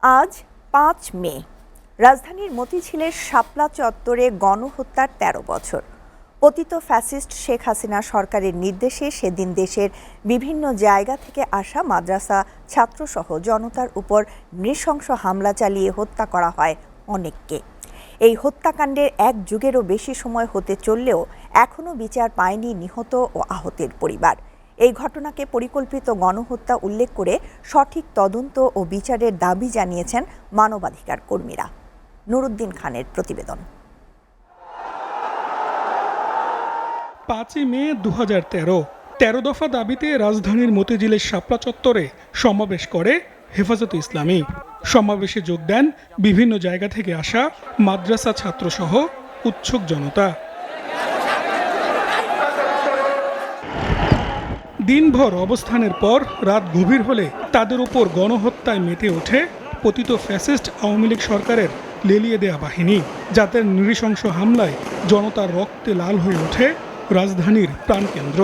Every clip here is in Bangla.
আজ ৫ মে রাজধানীর মতিঝিলের শাপলা চত্বরে গণহত্যার ১৩ বছর। পতিত ফ্যাসিস্ট শেখ হাসিনা সরকারের নির্দেশে সেদিন দেশের বিভিন্ন জায়গা থেকে আসা মাদ্রাসা ছাত্রসহ জনতার উপর নৃশংস হামলা চালিয়ে হত্যা করা হয় অনেককে। এই হত্যাকাণ্ডের এক যুগেরও বেশি সময় হতে চললেও এখনও বিচার পায়নি নিহত ও আহতের পরিবার। এই ঘটনাকে পরিকল্পিত গণহত্যা উল্লেখ করে সঠিক তদন্ত ও বিচারের দাবি জানিয়েছেন মানবাধিকার কর্মীরা। নুরুদ্দিন খানের প্রতিবেদন। ৫ মে ২০১৩ দফা দাবিতে রাজধানীর মতিঝিলের শাপলা চত্বরে সমাবেশ করে হেফাজতে ইসলামী। সমাবেশে যোগ দেন বিভিন্ন জায়গা থেকে আসা মাদ্রাসা ছাত্রসহ উৎসুক জনতা। দিনভর অবস্থানের পর রাত গভীর হলে তাদের উপর গণহত্যায় মেতে ওঠে পতিত ফ্যাসিস্ট আওয়ামী লীগ সরকারের লেলিয়ে দেয়া বাহিনী, যাদের নৃশংস হামলায় জনতার রক্তে লাল হয়ে ওঠে রাজধানীর প্রাণকেন্দ্র।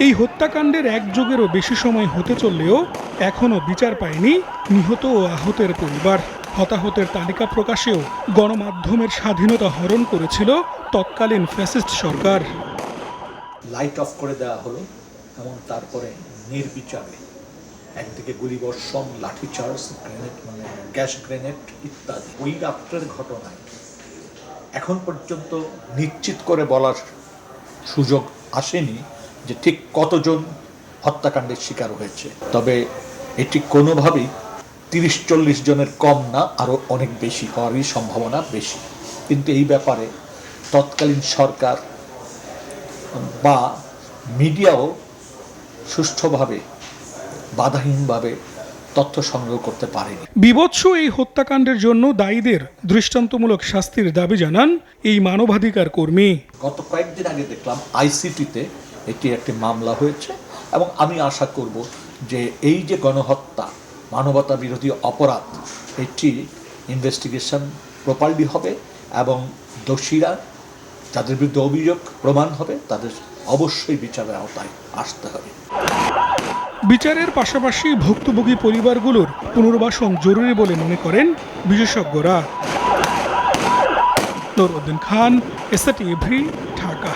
এই হত্যাকাণ্ডের এক যুগেরও বেশি সময় হতে চললেও এখনও বিচার পায়নি নিহত ও আহতের পরিবার। হতাহতের তালিকা প্রকাশেও গণমাধ্যমের স্বাধীনতা হরণ করেছিল তৎকালীন ফ্যাসিস্ট সরকার। লাইট অফ করে দেওয়া হলো এবং তারপরে নির্বিচারে একদিকে গুলিবর্ষণ, লাঠিচার্জ, গ্রেনেড মানে গ্যাস গ্রেনেড ইত্যাদি। ওই রাত্রের ঘটনায় এখন পর্যন্ত নিশ্চিত করে বলার সুযোগ আসেনি যে ঠিক কতজন হত্যাকাণ্ডের শিকার হয়েছে। তবে এটি কোনোভাবেই ৩০-৪০ জনের কম না, আরও অনেক বেশি হওয়ারই সম্ভাবনা বেশি। কিন্তু এই ব্যাপারে তৎকালীন সরকার বা মিডিয়াও সুষ্ঠুভাবে বাধাহীনভাবে তথ্য সংগ্রহ করতে পারেনি। বীভৎস এই হত্যাকাণ্ডের জন্য দায়ীদের দৃষ্টান্তমূলক শাস্তির দাবি জানান এই মানবাধিকার কর্মী। গত কয়েকদিন আগে দেখলাম আইসিটিতে এটি একটি মামলা হয়েছে এবং আমি আশা করব যে এই যে গণহত্যা, মানবতা বিরোধী অপরাধ, এটি ইনভেস্টিগেশন প্রপারলি হবে এবং দোষীরা যাদের বিরুদ্ধে অভিযোগ প্রমাণ হবে তাদের অবশ্যই বিচারের আওতায় আসতে হবে। বিচারের পাশাপাশি ভুক্তভোগী পরিবারগুলোর পুনর্বাসন জরুরি বলে মনে করেন বিশেষজ্ঞরা। নুরুদ্দিন খান, এসএটিভি, ঢাকা।